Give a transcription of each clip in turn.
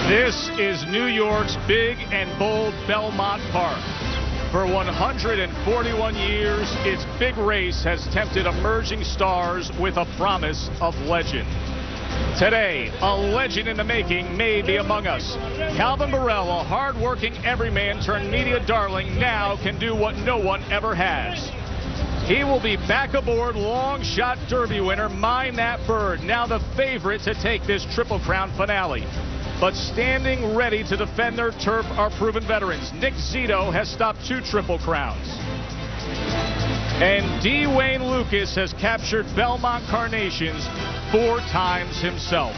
This is New York's big and bold Belmont Park. For 141 years, its big race has tempted emerging stars with a promise of legend. Today, a legend in the making may be among us. Calvin Borel, a hard-working everyman turned media darling, now can do what no one ever has. He will be back aboard long shot Derby winner Mind That Bird, now the favorite to take this Triple Crown finale. But standing ready to defend their turf are proven veterans. Nick Zito has stopped 2 Triple Crowns. And D. Wayne Lucas has captured Belmont Carnations 4 times himself.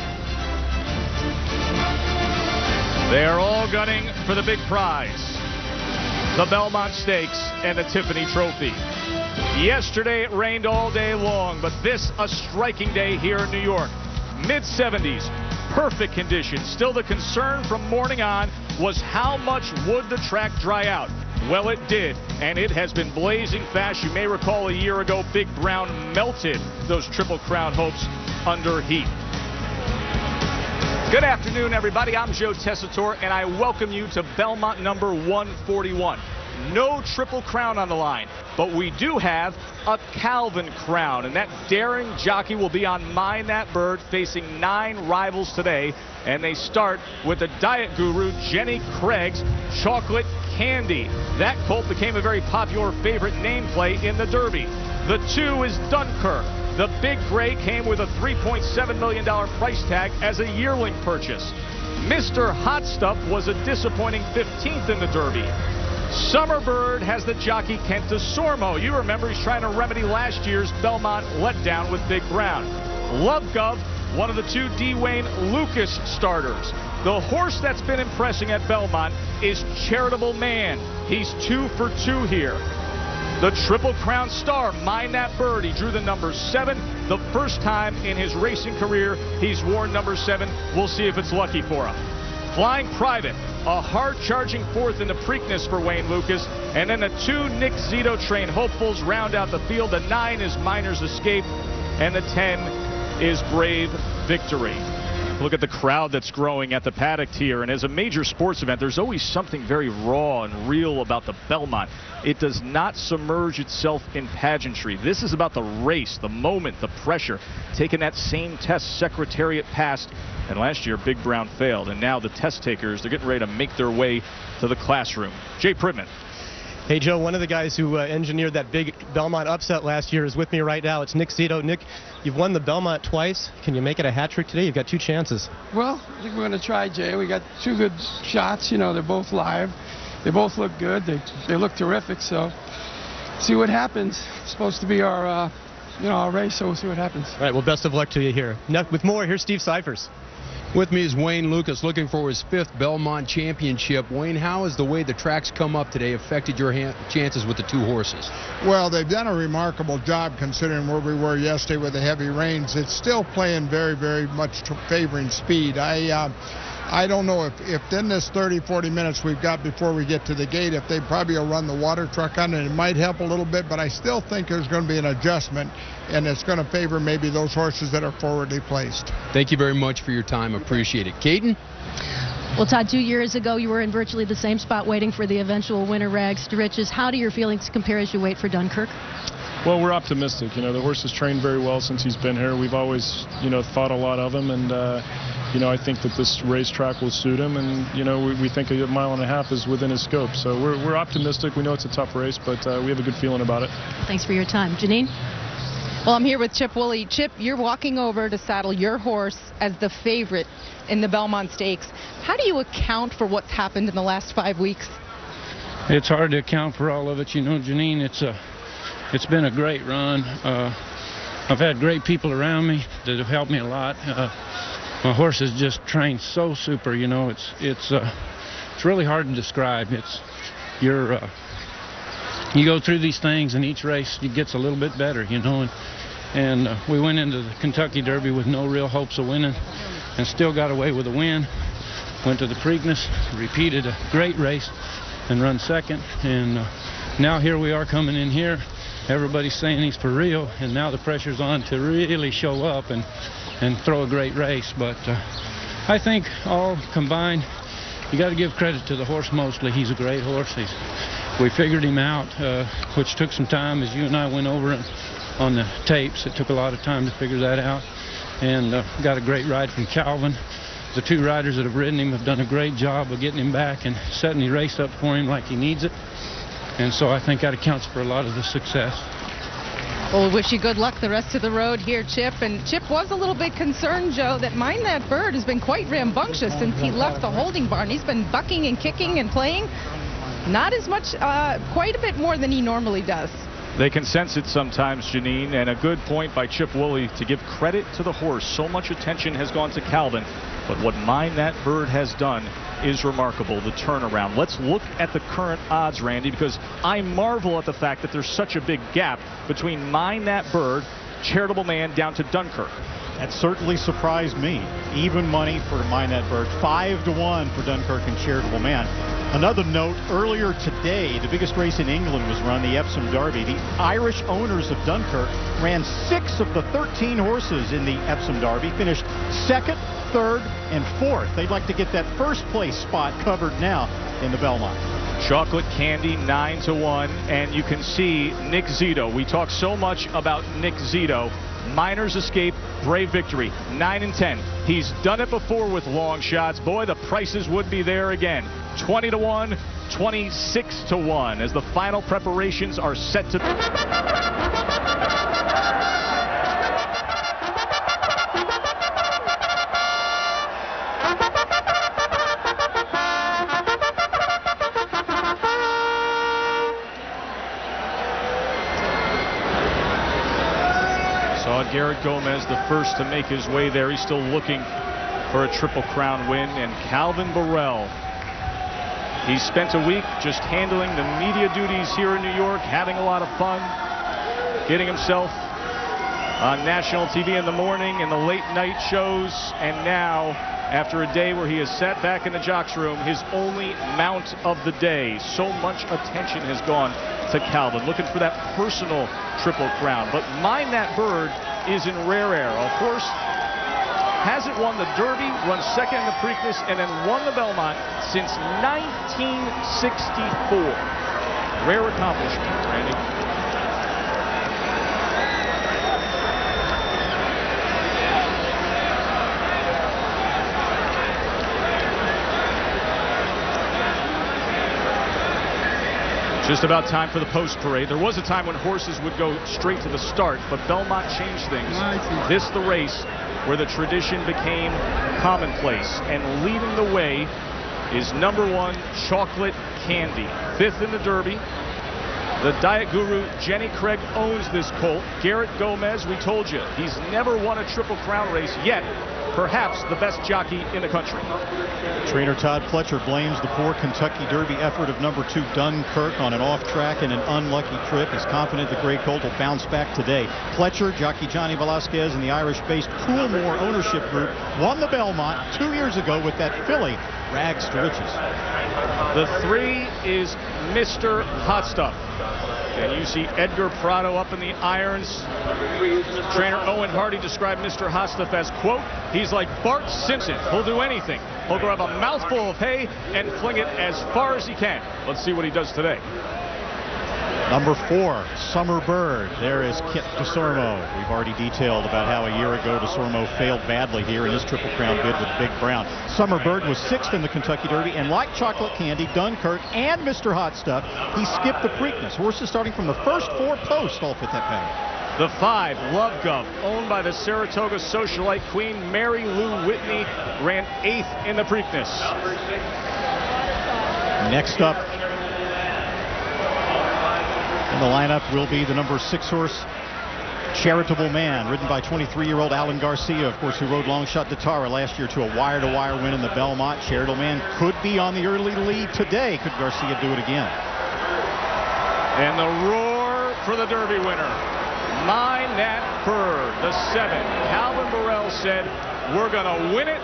They are all gunning for the big prize, the Belmont Stakes and the Tiffany Trophy. Yesterday it rained all day long, but this a striking day here in New York. Mid-70s, perfect conditions. Still, the concern from morning on was how much would the track dry out. Well, it did, and it has been blazing fast. You may recall a year ago, Big Brown melted those Triple Crown hopes under heat. Good afternoon, everybody. I'm Joe Tessitore, and I welcome you to Belmont number 141. No Triple Crown on the line, but we do have a Calvin Crown, and that daring jockey will be on Mind That Bird, facing 9 rivals today, and they start with the diet guru Jenny Craig's Chocolate Candy. That colt became a very popular favorite nameplate in the Derby. The 2 is Dunkirk. The Big Gray came with a $3.7 million price tag as a yearling purchase. Mr. Hot Stuff was a disappointing 15th in the Derby. Summerbird has the jockey Kent Desormeaux. You remember he's trying to remedy last year's Belmont letdown with Big Brown. Love Gov, one of the 2 D. Wayne Lucas starters. The horse that's been impressing at Belmont is Charitable Man. He's 2 for 2 here. The Triple Crown star, Mind That Bird. He drew the number 7. The first time in his racing career he's worn number 7. We'll see if it's lucky for him. Flying Private, a hard-charging 4th in the Preakness for Wayne Lucas. And then the 2 Nick Zito trained hopefuls round out the field. The 9 is Miner's Escape, and the 10 is Brave Victory. Look at the crowd that's growing at the paddock here. And as a major sports event, there's always something very raw and real about the Belmont. It does not submerge itself in pageantry. This is about the race, the moment, the pressure. Taking that same test Secretariat passed, and last year Big Brown failed. And now the test takers, they're getting ready to make their way to the classroom. Jay Pridman. Hey, Joe, one of the guys who engineered that big Belmont upset last year is with me right now. It's Nick Zito. Nick, you've won the Belmont twice. Can you make it a hat trick today? You've got 2 chances. Well, I think we're going to try, Jay. We got 2 good shots. You know, they're both live. They both look good. They look terrific. So, see what happens. It's supposed to be our, our race, so we'll see what happens. All right, well, best of luck to you here. Now, with more, here's Steve Cyphers. With me is Wayne Lucas, looking for his 5th Belmont championship. Wayne, how has the way the track's come up today affected your chances with the 2 horses? Well, they've done a remarkable job considering where we were yesterday with the heavy rains. It's still playing very, very much favoring speed. I don't know if in this 30-40 minutes we've got before we get to the gate, if they probably will run the water truck on it, it might help a little bit, but I still think there's going to be an adjustment, and it's going to favor maybe those horses that are forwardly placed. Thank you very much for your time. Appreciate it. Caden? Well, Todd, 2 years ago, you were in virtually the same spot waiting for the eventual winner, Rags to Riches. How do your feelings compare as you wait for Dunkirk? Well, we're optimistic. You know, the horse has trained very well since he's been here. We've always, thought a lot of him, and, I think that this racetrack will suit him, and, we think a mile and a half is within his scope. So we're optimistic. We know it's a tough race, but we have a good feeling about it. Thanks for your time. Janine? Well, I'm here with Chip Woolley. Chip, you're walking over to saddle your horse as the favorite in the Belmont Stakes. How do you account for what's happened in the last 5 weeks? It's hard to account for all of it. Janine, it's been a great run. I've had great people around me that have helped me a lot. My horse is just trained so super. It's really hard to describe. You go through these things, and each race it gets a little bit better, and we went into the Kentucky Derby with no real hopes of winning, and still got away with a win. Went to the Preakness, repeated a great race, and run 2nd. And now here we are coming in here. Everybody's saying he's for real, and now the pressure's on to really show up and throw a great race. But I think all combined, you got to give credit to the horse mostly. He's a great horse. We figured him out, which took some time, as you and I went over it on the tapes. It took a lot of time to figure that out, and got a great ride from Calvin. The two riders that have ridden him have done a great job of getting him back and setting the race up for him like he needs it, and so I think that accounts for a lot of the success. Well, we wish you good luck the rest of the road here, Chip. And Chip was a little bit concerned, Joe, that Mind That Bird has been quite rambunctious since he left the holding barn. He's been bucking and kicking and playing. Not as much, quite a bit more than he normally does. They can sense it sometimes, Janine, and a good point by Chip Woolley to give credit to the horse. So much attention has gone to Calvin, but what Mind That Bird has done is remarkable, the turnaround. Let's look at the current odds, Randy, because I marvel at the fact that there's such a big gap between Mind That Bird, Charitable Man, down to Dunkirk. That certainly surprised me. Even money for Mind That Bird, 5-1 for Dunkirk and Charitable Man. Another note, earlier today, the biggest race in England was run, the Epsom Derby. The Irish owners of Dunkirk ran 6 of the 13 horses in the Epsom Derby, finished 2nd, 3rd, and 4th. They'd like to get that first place spot covered now in the Belmont. Chocolate Candy 9-1, and you can see Nick Zito. We talk so much about Nick Zito. Miner's Escape, Brave Victory, 9-10. He's done it before with long shots. Boy, the prices would be there again. 20-1, 26-1 as the final preparations are set to... Garrett Gomez, the first to make his way there. He's still looking for a Triple Crown win. And Calvin Burrell, he spent a week just handling the media duties here in New York, having a lot of fun, getting himself on national TV in the morning and the late night shows. And now, after a day where he has sat back in the jocks room, his only mount of the day. So much attention has gone to Calvin, looking for that personal Triple Crown. But Mind That Bird is in rare air. A horse hasn't won the Derby, run second in the Preakness, and then won the Belmont since 1964. Rare accomplishment, Randy. Just about time for the post parade. There was a time when horses would go straight to the start, but Belmont changed things. This the race where the tradition became commonplace, and leading the way is #1 Chocolate Candy. 5th in the Derby. The Diet Guru Jenny Craig owns this colt. Garrett Gomez, we told you, he's never won a Triple Crown race yet. Perhaps the best jockey in the country. Trainer Todd Pletcher blames the poor Kentucky Derby effort of #2 Dunkirk on an off-track and an unlucky trip. He's confident the Gray Colt will bounce back today. Pletcher, jockey Johnny Velasquez, and the Irish-based Coolmore ownership group won the Belmont 2 years ago with that filly, Rags to Riches. The 3 is Mr. Hot Stuff. And you see Edgar Prado up in the irons. Trainer Owen Hardy described Mr. Hot Stuff as, quote, he's like Bart Simpson. He'll do anything. He'll grab a mouthful of hay and fling it as far as he can. Let's see what he does today. #4, Summer Bird. There is Kent Desormeaux. We've already detailed about how a year ago Desormeaux failed badly here in his Triple Crown bid with Big Brown. Summer Bird was 6th in the Kentucky Derby, and like Chocolate Candy, Dunkirk, and Mr. Hot Stuff, he skipped the Preakness. Horses starting from the first 4 posts all fit that pattern. The 5, Love Gov, owned by the Saratoga socialite queen Mary Lou Whitney, ran 8th in the Preakness. Next up in the lineup will be the #6 horse, Charitable Man, ridden by 23-year-old Alan Garcia, of course, who rode Longshot Datara last year to a wire-to-wire win in the Belmont. Charitable Man could be on the early lead today. Could Garcia do it again? And the roar for the Derby winner, Mind That Bird, the 7. Calvin Burrell said, we're going to win it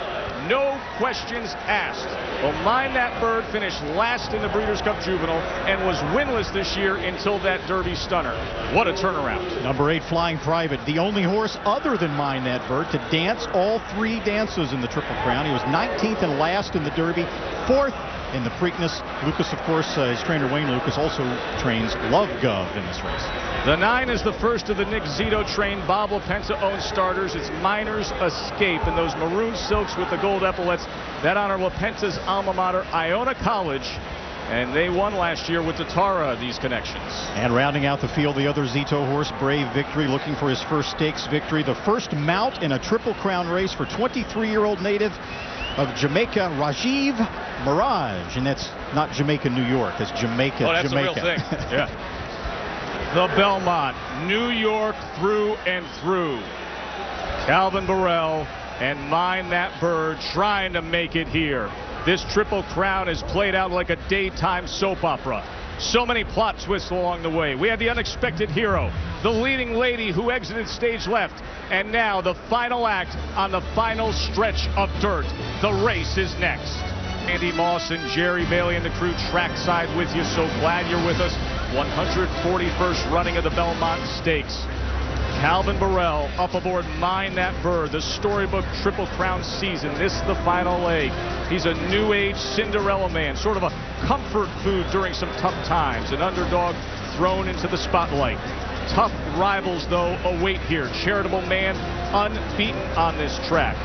No questions asked. Well, Mind That Bird finished last in the Breeders' Cup Juvenile and was winless this year until that Derby stunner. What a turnaround. Number 8, Flying Private, the only horse other than Mind That Bird to dance all 3 dances in the Triple Crown. He was 19th and last in the Derby, 4th in the Preakness. Lucas, of course, his trainer Wayne Lucas also trains Love Gov in this race. The 9 is the first of the Nick Zito trained Bob LaPenta-owned starters. It's Miner's Escape and those maroon silks with the gold epaulets that honor LaPenta's alma mater, Iona College. And they won last year with the Tara, these connections. And rounding out the field, the other Zito horse, Brave Victory, looking for his first stakes victory. The first mount in a Triple Crown race for 23-year-old native of Jamaica, Rajiv Mirage. And that's not Jamaica, New York. It's Jamaica, that's Jamaica. The real thing. Yeah. The Belmont, New York through and through. Calvin Burrell and Mind That Bird trying to make it here. This Triple Crown is played out like a daytime soap opera. So many plot twists along the way. We had the unexpected hero, the leading lady who exited stage left, and now the final act on the final stretch of dirt. The race is next. Andy Moss and Jerry Bailey and the crew trackside with you. So glad you're with us. 141st running of the Belmont Stakes. Calvin Burrell up aboard Mind That Bird, the storybook Triple Crown season. This is the final leg. He's a new age Cinderella man, sort of a comfort food during some tough times. An underdog thrown into the spotlight. Tough rivals, though, await here. Charitable Man unbeaten on this track.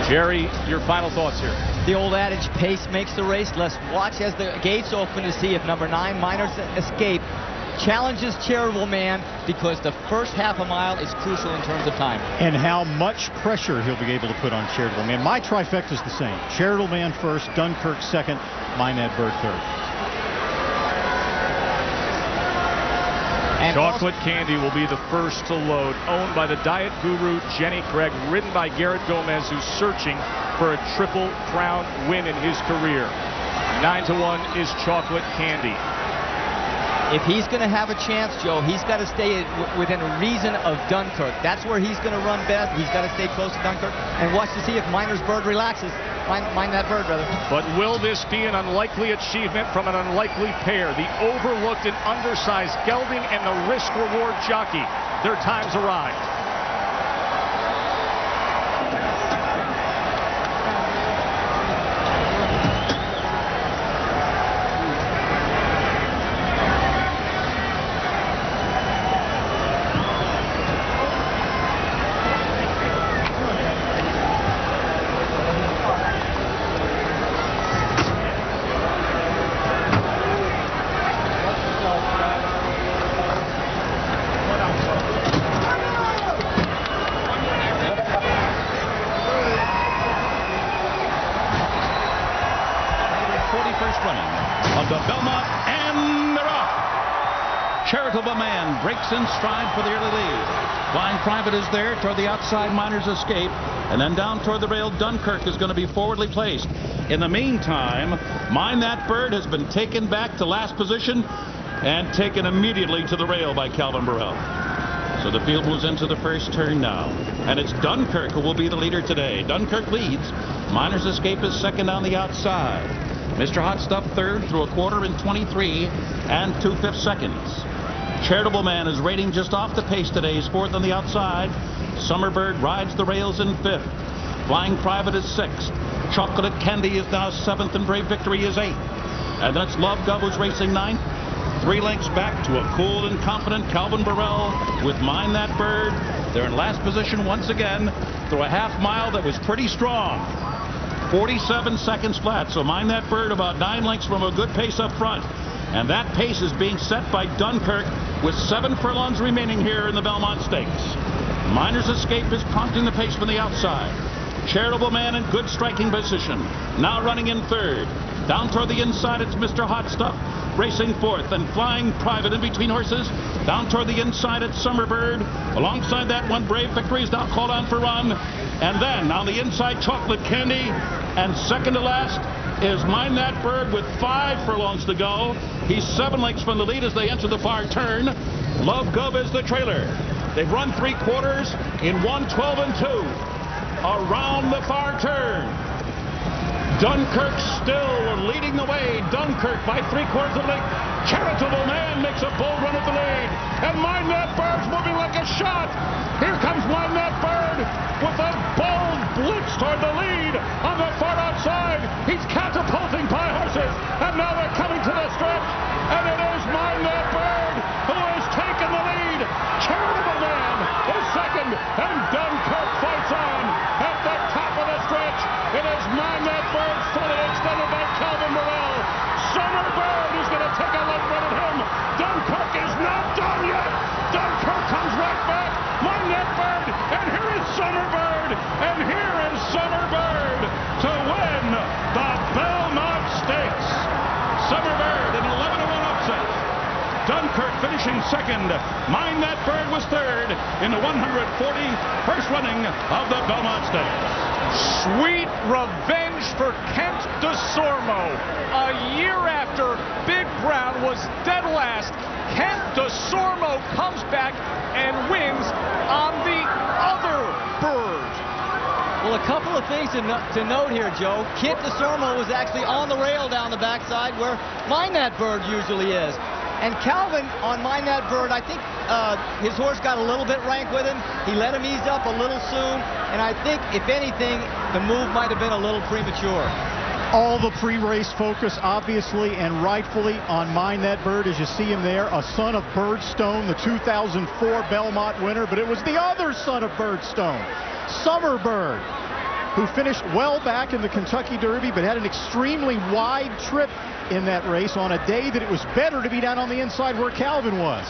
Jerry, your final thoughts here. The old adage, pace makes the race. Let's watch as the gates open to see if number 9, Miner's Escape, challenges Charitable Man, because the first half a mile is crucial in terms of time. And how much pressure he'll be able to put on Charitable Man. My trifecta is the same. Charitable Man first, Dunkirk second, Mind That Bird third. And Chocolate Candy will be the first to load, owned by the diet guru Jenny Craig, ridden by Garrett Gomez, who's searching for a Triple Crown win in his career. 9-1 is Chocolate Candy. If he's going to have a chance, Joe, he's got to stay within reason of Dunkirk. That's where he's going to run best. He's got to stay close to Dunkirk and watch to see if Miner's Bird relaxes. Mind That Bird, brother. But will this be an unlikely achievement from an unlikely pair? The overlooked and undersized gelding and the risk-reward jockey. Their times arrived. Charitable Man breaks in stride for the early lead. Flying Private is there toward the outside, Miner's Escape, and then down toward the rail, Dunkirk is going to be forwardly placed. In the meantime, Mind That Bird has been taken back to last position and taken immediately to the rail by Calvin Burrell. So the field moves into the first turn now, and it's Dunkirk who will be the leader today. Dunkirk leads. Miner's Escape is second on the outside. Mr. Hot Stuff third through a quarter in 23 and 2/5 seconds. Charitable Man is rating just off the pace today. He's fourth on the outside. Summerbird rides the rails in fifth. Flying Private is sixth. Chocolate Candy is now seventh, and Brave Victory is eighth. And that's Love Gov who's racing ninth. 3 lengths back to a cool and confident Calvin Burrell with Mind That Bird. They're in last position once again through a half mile that was pretty strong. 47 seconds flat, so Mind That Bird about 9 lengths from a good pace up front. And that pace is being set by Dunkirk with 7 furlongs remaining here in the Belmont Stakes. Miner's Escape is prompting the pace from the outside. Charitable Man in good striking position. Now running in third. Down toward the inside, it's Mr. Hot Stuff racing fourth, and Flying Private in between horses. Down toward the inside, it's Summerbird. Alongside that one, Brave Victory is now called on for run. And then on the inside, Chocolate Candy. And second to last is Mind That Bird with 5 furlongs to go. He's 7 lengths from the lead as they enter the far turn. Love Gov is the trailer. They've run 3 quarters in 1:12 and 2. around the far turn. Dunkirk still leading the way. Dunkirk by 3/4 of the length. Charitable Man makes a bold run at the lead. And Mind That Bird's moving like a shot. Here comes Mind That Bird with a bold blitz toward the lead on the far outside. He's catapulting by horses. And now they're coming to the stretch. And it is Mind That Bird who has taken the lead. Charitable Man is second. And Dunkirk fights on at the top of the stretch. It is Mind That Bird, fully extended by Calvin Morrell. Summer Bird is going to take a left run at him. Dunkirk is not done yet. Dunkirk comes right back. Mind That Bird, and here is Summer Bird, and here is Summer Bird to win the Belmont Stakes. Summer Bird, an 11-1 upset. Dunkirk finishing second. Mind That Bird was third in the 141st running of the Belmont Stakes. Sweet revenge for Kent Desormeaux. A year after Big Brown was dead last, Kent Desormeaux comes back and wins on the other bird. Well, a couple of things to note here, Joe. Kent Desormeaux was actually on the rail down the backside where Mind That Bird usually is. And Calvin on Mind That Bird, I think his horse got a little bit rank with him. He let him ease up a little soon. And I think, if anything, the move might have been a little premature. All the pre-race focus, obviously and rightfully, on Mind That Bird, as you see him there, a son of Birdstone, the 2004 Belmont winner. But it was the other son of Birdstone, Summer Bird, who finished well back in the Kentucky Derby, but had an extremely wide trip in that race on a day that it was better to be down on the inside where Calvin was.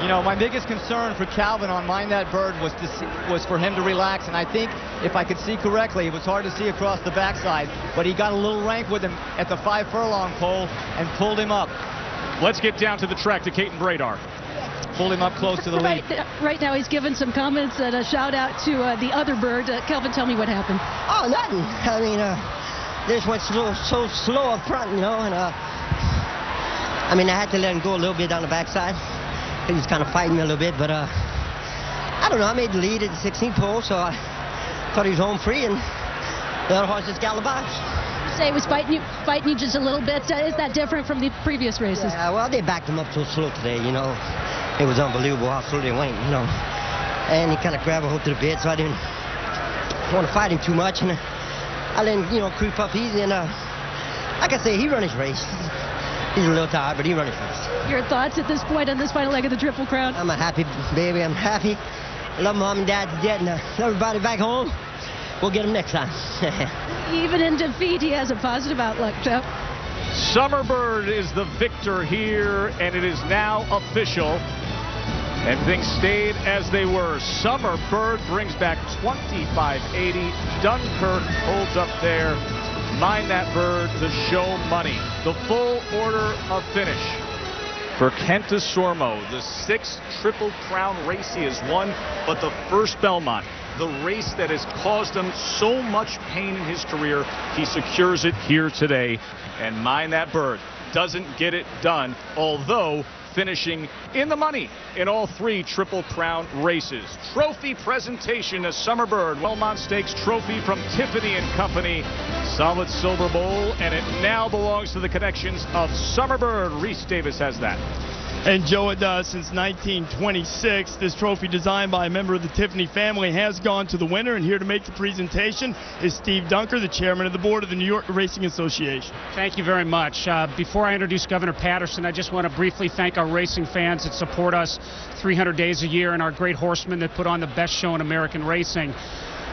You know, my biggest concern for Calvin on Mind That Bird was for him to relax, and I think, if I could see correctly, it was hard to see across the backside, but he got a little rank with him at the 5-furlong pole and pulled him up. Let's get down to the track to Caton Bradar. Pulled him up close to the lead. Right now he's given some comments and a shout out to the other bird. Kelvin, tell me what happened. Oh, nothing. I mean, this went so slow up front, you know, and I mean, I had to let him go a little bit down the backside. He was kind of fighting me a little bit, but I don't know. I made the lead at the 16th hole, so I thought he was home free, and the other horse just galloped by. You say he was fighting you just a little bit. Is that different from the previous races? Yeah, well, they backed him up so slow today, you know. It was unbelievable how slow they went, you know. And he kind of grabbed a hold to the bit, so I didn't want to fight him too much, and I let him, you know, creep up easy, and like I say, he run his race. He's a little tired, but he run his race. Your thoughts at this point on this final leg of the Triple Crown? I'm a happy baby. I'm happy. I love Mom and Dad to death, and everybody back home. We'll get him next time. Even in defeat, he has a positive outlook, Jeff. Summer Bird is the victor here, and it is now official. And things stayed as they were. Summer Bird brings back 2580. Dunkirk holds up there. Mind That Bird, the show money. The full order of finish for Kent Desormeaux, the 6th Triple Crown race he has won, but the first Belmont, the race that has caused him so much pain in his career, he secures it here today. And Mind That Bird doesn't get it done, although finishing in the money in all 3 Triple Crown races. Trophy presentation as Summer Bird, Belmont Stakes trophy from Tiffany & Company. Solid silver bowl, and it now belongs to the connections of Summer Bird. Reese Davis has that. And Joe, it does. Since 1926, this trophy, designed by a member of the Tiffany family, has gone to the winner. And here to make the presentation is Steve Dunker, the chairman of the board of the New York Racing Association. Thank you very much. Before I introduce Governor Patterson, I just want to briefly thank our racing fans that support us 300 days a year and our great horsemen that put on the best show in American racing.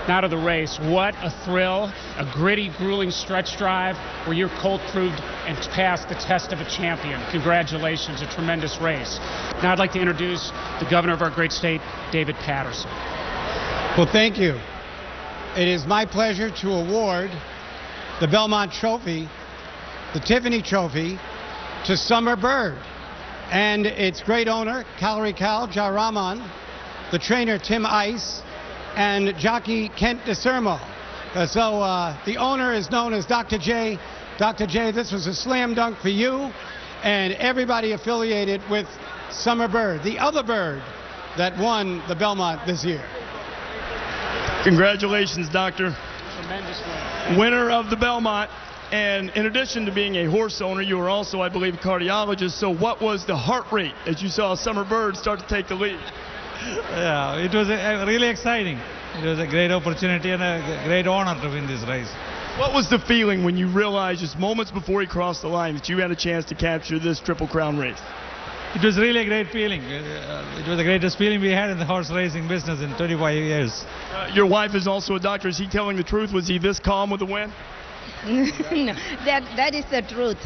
Now to the race. What a thrill. A gritty, grueling stretch drive where your colt proved and passed the test of a champion. Congratulations, a tremendous race. Now I'd like to introduce the governor of our great state, David Patterson. Well, thank you. It is my pleasure to award the Belmont Trophy, the Tiffany Trophy, to Summer Bird and its great owner, Calorie Cal Jaraman, the trainer, Tim Ice, and jockey Kent Desormeaux. The owner is known as Dr. J. Dr. J, this was a slam dunk for you and everybody affiliated with Summer Bird, the other bird that won the Belmont this year. Congratulations, Doctor. Tremendous win. Winner of the Belmont. And in addition to being a horse owner, you were also, I believe, a cardiologist. So what was the heart rate as you saw Summer Bird start to take the lead? Yeah, it was really exciting. It was a great opportunity and a great honor to win this race. What was the feeling when you realized just moments before he crossed the line that you had a chance to capture this Triple Crown race? It was really a great feeling. It was the greatest feeling we had in the horse racing business in 25 years. Your wife is also a doctor. Is he telling the truth? Was he this calm with the win? No, that is the truth.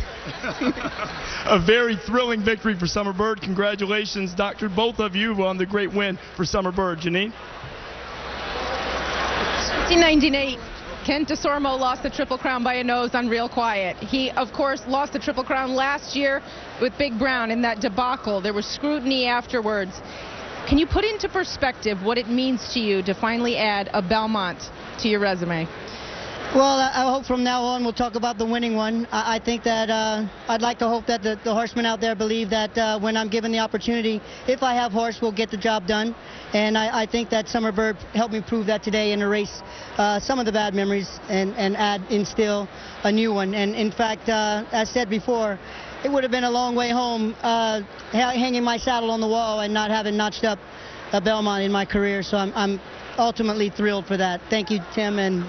A very thrilling victory for Summer Bird. Congratulations, Doctor, both of you on the great win for Summer Bird. Janine? 1998. Kent Desormeaux lost the Triple Crown by a nose on Real Quiet. He, of course, lost the Triple Crown last year with Big Brown in that debacle. There was scrutiny afterwards. Can you put into perspective what it means to you to finally add a Belmont to your resume? Well, I hope from now on we'll talk about the winning one. I think that I'd like to hope that the horsemen out there believe that when I'm given the opportunity, if I have horse, we'll get the job done. And I think that Summer Bird helped me prove that today in the race. Some of the bad memories and instill a new one. And in fact, as said before, it would have been a long way home hanging my saddle on the wall and not having notched up a Belmont in my career. So I'm ultimately thrilled for that. Thank you, Tim, and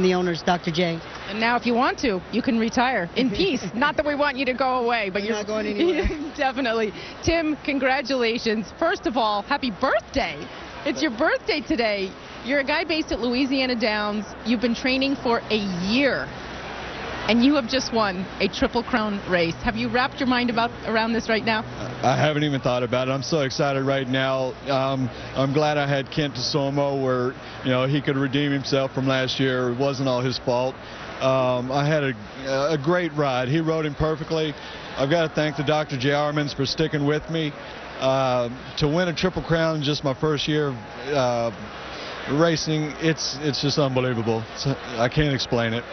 the owners, Dr. J. And now, if you want to, you can retire in peace. Not that we want you to go away, but you're not going anywhere. Definitely. Tim, congratulations. First of all, happy birthday. It's your birthday today. You're a guy based at Louisiana Downs. You've been training for a year, and you have just won a Triple Crown race. Have you wrapped your mind around this right now? I haven't even thought about it. I'm so excited right now. I'm glad I had Kent Desormeaux where, he could redeem himself from last year. It wasn't all his fault. I had a great ride. He rode him perfectly. I've got to thank the Dr. J. Armans for sticking with me. To win a Triple Crown just my first year racing, it's just unbelievable. I can't explain it.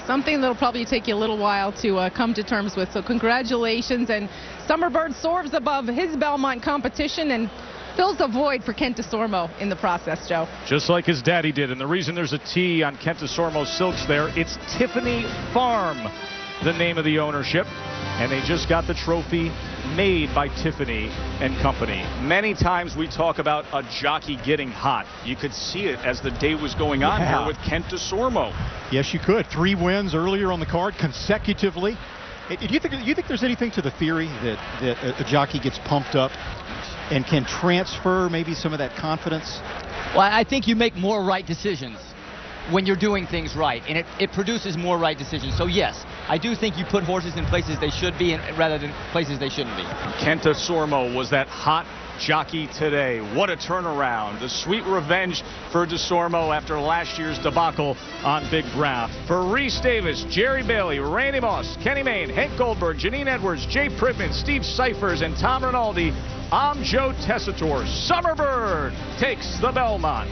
Something that'll probably take you a little while to come to terms with. So congratulations. And Summer Bird soars above his Belmont competition and fills a void for Kent Desormeaux in the process, Joe. Just like his daddy did. And the reason there's a T on Kent Desormeaux's silks there, it's Tiffany Farm, the name of the ownership. And they just got the trophy made by Tiffany and Company. Many times we talk about a jockey getting hot. You could see it as the day was going on here with Kent Desormeaux. Yes, you could. 3 wins earlier on the card consecutively. Do you think there's anything to the theory that a jockey gets pumped up and can transfer maybe some of that confidence? Well, I think you make more right decisions when you're doing things right, and it produces more right decisions. So yes, I do think you put horses in places they should be rather than places they shouldn't be. Kent Desormeaux was that hot jockey today. What a turnaround. The sweet revenge for Desormeaux after last year's debacle on Big Brown. For Reese Davis, Jerry Bailey, Randy Moss, Kenny Mayne, Hank Goldberg, Janine Edwards, Jay Pridman, Steve Cyphers, and Tom Rinaldi, I'm Joe Tessitore. Summer Bird takes the Belmont.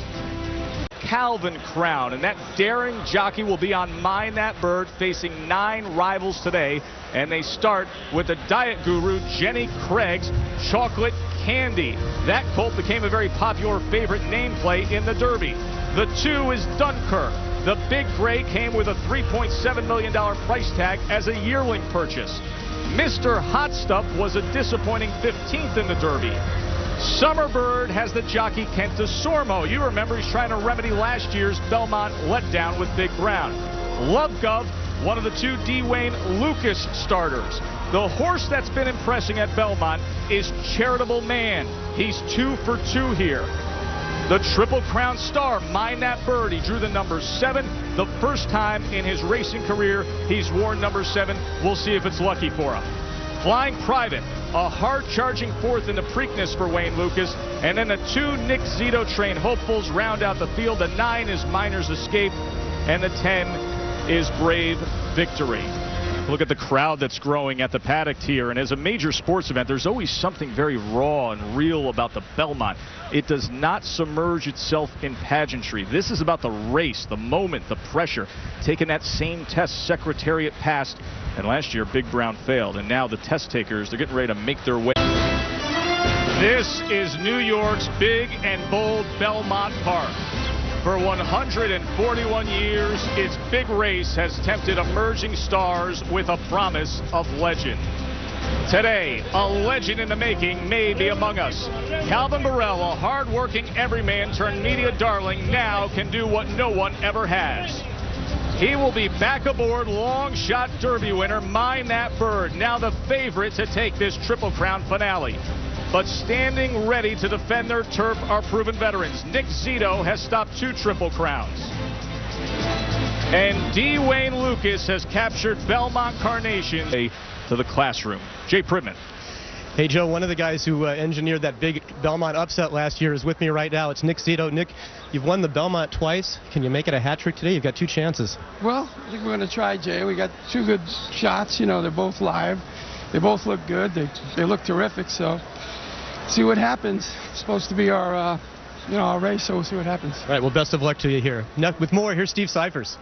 Calvin Crown, and that daring jockey will be on Mind That Bird, facing 9 rivals today, and they start with the diet guru Jenny Craig's Chocolate Candy. That colt became a very popular favorite nameplate in the Derby. The 2 is Dunkirk. The Big Gray came with a $3.7 million price tag as a yearling purchase. Mr. Hot Stuff was a disappointing 15th in the Derby. Summer Bird has the jockey Kent Desormeaux. You remember he's trying to remedy last year's Belmont letdown with Big Brown. Love Gov, one of the 2 D. Wayne Lucas starters. The horse that's been impressing at Belmont is Charitable Man. He's 2 for 2 here. The Triple Crown star, Mind That Bird. He drew the number 7. The first time in his racing career he's worn number 7. We'll see if it's lucky for him. Flying Private, a hard-charging 4th in the Preakness for Wayne Lucas. And then the 2 Nick Zito trained hopefuls round out the field. The 9 is Miner's Escape. And the 10 is Brave Victory. Look at the crowd that's growing at the paddock here. And as a major sports event, there's always something very raw and real about the Belmont. It does not submerge itself in pageantry. This is about the race, the moment, the pressure. Taking that same test Secretariat passed, and last year Big Brown failed. And now the test takers, they're getting ready to make their way. This is New York's big and bold Belmont Park. For 141 years, its big race has tempted emerging stars with a promise of legend. Today, a legend in the making may be among us. Calvin Borel, a hard-working everyman turned media darling, now can do what no one ever has. He will be back aboard long shot Derby winner Mind That Bird, now the favorite to take this Triple Crown finale. But standing ready to defend their turf are proven veterans. Nick Zito has stopped 2 Triple Crowns. And D. Wayne Lucas has captured Belmont Carnation to the classroom. Jay Pridman. Hey, Joe, one of the guys who engineered that big Belmont upset last year is with me right now. It's Nick Zito. Nick, you've won the Belmont twice. Can you make it a hat trick today? You've got 2 chances. Well, I think we're going to try, Jay. We got 2 good shots. You know, they're both live. They both look good. They look terrific. So, see what happens. It's supposed to be our, our race. So we'll see what happens. All right. Well, best of luck to you here. Now, with more, here's Steve Cyphers.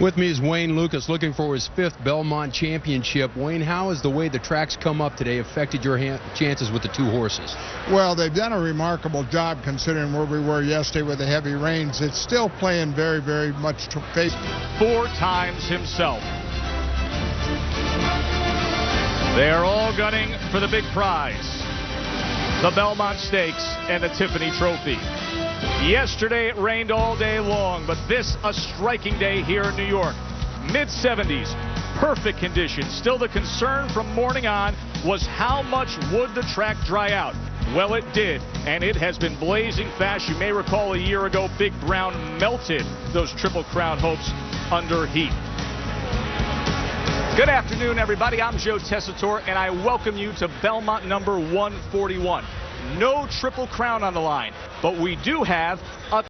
With me is Wayne Lucas, looking for his 5th Belmont championship. Wayne, how has the way the track's come up today affected your chances with the 2 horses? Well, they've done a remarkable job considering where we were yesterday with the heavy rains. It's still playing very, very much to face. 4 times himself. They are all gunning for the big prize, the Belmont Stakes and the Tiffany Trophy. Yesterday it rained all day long, but this a striking day here in New York. Mid-70s, perfect conditions. Still the concern from morning on was how much would the track dry out. Well, it did, and it has been blazing fast. You may recall a year ago, Big Brown melted those Triple Crown hopes under heat. Good afternoon, everybody. I'm Joe Tessitore, and I welcome you to Belmont number 141. No Triple Crown on the line, but we do have a